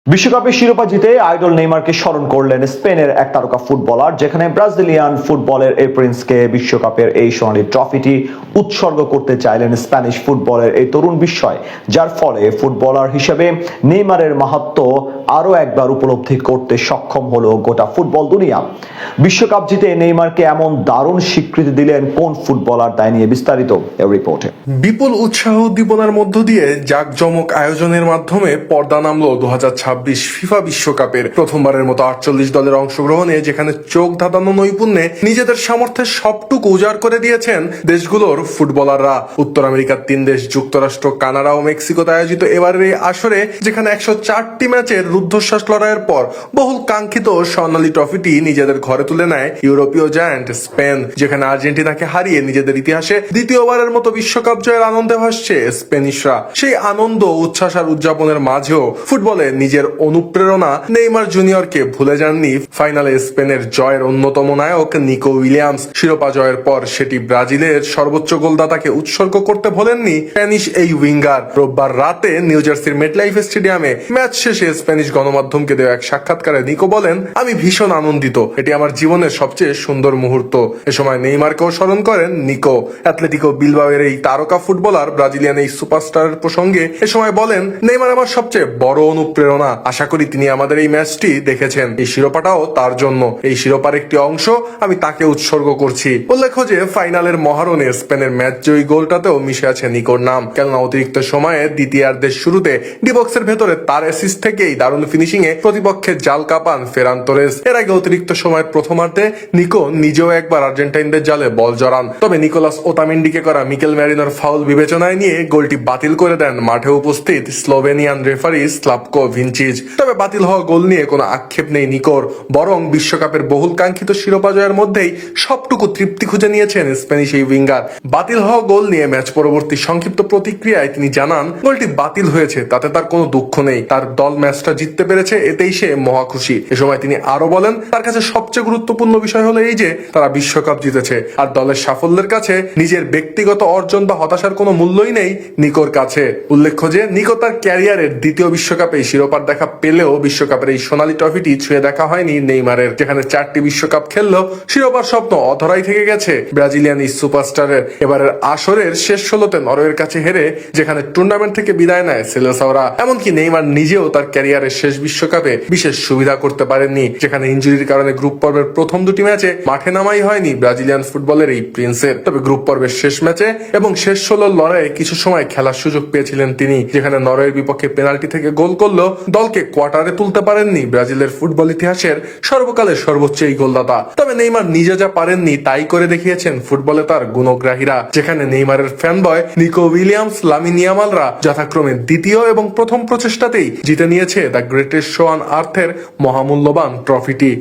বিশ্বকাপের শিরোপা জিতে আইডল নেইমারকে স্মরণ করলেন স্পেনের এক তারকা ফুটবলার, যেখানে ব্রাজিলিয়ান ফুটবলের এই প্রিন্সকে বিশ্বকাপের এই সোনালী ট্রফিটি উৎসর্গ করতে চাইলেন স্প্যানিশ ফুটবলের এই তরুণ বিস্ময়, যার ফলে ফুটবলার হিসেবে নেইমারের মাহাত্ম্য আরো একবার উপলব্ধি করতে সক্ষম হলো গোটা ফুটবল দুনিয়া। বিশ্বকাপ জিতে নেইমারকে এমন দারুণ স্বীকৃতি দিলেন কোন ফুটবলার, তাই নিয়ে বিস্তারিত এই রিপোর্টে। বিপুল উৎসাহ উদ্দীপনার মধ্য দিয়ে জাঁকজমক আয়োজনের মাধ্যমে পর্দা নামলো 2026 ফিফা বিশ্বকাপের। প্রথমবারের মতো 48 দলের অংশগ্রহণে, যেখানে চোখ ধাঁধানো নৈপুণ্যে নিজেদের সামর্থ্যের সবটুকু উজাড় করে দিয়েছেন দেশগুলোর ফুটবলাররা। উত্তর আমেরিকার 3 দেশ যুক্তরাষ্ট্র, কানাডা ও মেক্সিকোতে আয়োজিত এবারের এই আসরে, যেখানে 104টি ম্যাচের রুদ্ধশ্বাস লড়াইয়ের পর বহুল কাঙ্ক্ষিত স্বর্ণালী ট্রফিটি নিজেদের ঘরে তুলে নেয় ইউরোপীয় জায়ান্ট স্পেন, যেখানে আর্জেন্টিনাকে হারিয়ে নিজেদের ইতিহাসে দ্বিতীয়বারের মতো বিশ্বকাপ জয়ের আনন্দে ভাসছে স্পেনিশরা। সেই আনন্দ, উচ্ছ্বাস আর উদযাপনের মাঝেও ফুটবলে নিজের অনুপ্রেরণা নেইমার জুনিয়রকে ভুলে যাননি ফাইনালে স্পেনের জয়ের অন্যতম নায়ক নিকো উইলিয়ামস। শিরোপা জয়ের পর সেটি ব্রাজিলের সর্বোচ্চ গোলদাতাকে উৎসর্গ করতে ভোলেননি স্প্যানিশ এই উইঙ্গার। রোববার রাতে নিউ জার্সির মেটলাইফ স্টেডিয়ামে ম্যাচ শেষে স্প্যানিশ গণমাধ্যমকে দেওয়া এক সাক্ষাৎকারে নিকো বলেন, আমি ভীষণ আনন্দিত, এটি আমার জীবনের সবচেয়ে সুন্দর মুহূর্ত। এ সময় নেইমারকেও স্মরণ করেন নিকো। অ্যাথলেটিকো বিলবাওয়ের এই তারকা ফুটবলার ব্রাজিলিয়ান এই সুপারস্টারের প্রসঙ্গে এ সময় বলেন, নেইমার আমার সবচেয়ে বড় অনুপ্রেরণা। আশা করি তিনি আমাদের এই ম্যাচটি দেখেছেন। এই শিরোপাটাও তার জন্য। এই শিরোপার একটি অংশ আমি তাকে উৎসর্গ করছি। উল্লেখ্য যে ফাইনালের মহারণে স্পেনের ম্যাচ জয়ী গোলটাতেও মিশে আছে নিকোর নাম, কেননা অতিরিক্ত সময়ে দ্বিতীয়ার্ধের শুরুতে ডিবক্সের ভেতরে তার অ্যাসিস্ট থেকেই দারুণ ফিনিশিং এ প্রতিপক্ষের জাল কাঁপান ফেরান তোরেস। এর আগে অতিরিক্ত সময়ের প্রথমার্ধে নিকো নিজেও একবার আর্জেন্টাইনদের জালে বল জড়ান, তবে নিকোলাস ওতামেন্ডিকে করা মিকেল ম্যারিনোর ফাউল বিবেচনায় নিয়ে গোলটি বাতিল করে দেন মাঠে উপস্থিত স্লোভেনিয়ান রেফারি স্লাভকো ভিনচিচ। তবে বাতিল হওয়া গোল নিয়ে কোনো আক্ষেপ নেই নিকোর, বরং বিশ্বকাপের বহুল কাঙ্ক্ষিত শিরোপা জয়ের মধ্যেই সবটুকু তৃপ্তি খুঁজে নিয়েছেন স্প্যানিশ এই উইঙ্গার। বাতিল হওয়া গোল নিয়ে ম্যাচ পরবর্তী সংক্ষিপ্ত প্রতিক্রিয়ায় তিনি জানান, গোলটি বাতিল হয়েছে তাতে তার কোনো দুঃখ নেই, তার দল ম্যাচটা জিততে পেরেছে, এতেই সে মহা খুশি। এ সময় তিনি আরো বলেন, তার কাছে সবচেয়ে গুরুত্বপূর্ণ বিষয় হলো এই যে তারা বিশ্বকাপ জিতেছে, আর দলের সাফল্যের কাছে নিজের ব্যক্তিগত অর্জন বা হতাশার কোনো মূল্যই নেই নিকোর কাছে। উল্লেখ্য যে নিকো তার ক্যারিয়ারের দ্বিতীয় বিশ্বকাপে শিরোপার দেখা পেলেও বিশ্বকাপের এই সোনালী ট্রফিটি ছুঁয়ে দেখা হয়নি নেইমারের, যেখানে 4টি বিশ্বকাপ খেললেও শিরোপার স্বপ্ন অধরাই থেকে গেছে ব্রাজিলিয়ান এই সুপারস্টারের। এবারের আসরের শেষ 16তে নরওয়ের কাছে হেরে যেখানে টুর্নামেন্ট থেকে বিদায় নেয় সেলেসাওরা। এমনকি নেইমার নিজেও তার ক্যারিয়ারের শেষ বিশ্বকাপে বিশেষ সুবিধা করতে পারেননি, যেখানে ইনজুরির কারণে গ্রুপ পর্বের প্রথম 2টি ম্যাচে মাঠে নামাই হয়নি ব্রাজিলিয়ান ফুটবলের এই প্রিন্সের। তবে গ্রুপ পর্বের শেষ ম্যাচে এবং শেষ 16 লড়াইয়ে কিছু সময় খেলার সুযোগ পেয়েছিলেন তিনি, যেখানে নরওয়ের বিপক্ষে পেনাল্টি থেকে গোল করলেও দলকে কোয়ার্টারে তুলতে পারেননি ব্রাজিলের ফুটবল ইতিহাসের সর্বকালের সর্বোচ্চ এই গোলদাতা। তবে নেইমার নিজে যা পারেননি তাই করে দেখিয়েছেন ফুটবলে তার গুণগ্রাহীরা, যেখানে নেইমারের ফ্যানবয় নিকো উইলিয়ামস, লামিন ইয়ামালরা যথাক্রমে দ্বিতীয় এবং প্রথম প্রচেষ্টাতেই জিতে নিয়েছে দ্য গ্রেটেস্ট শো অন আর্থের মহামূল্যবান ট্রফিটি।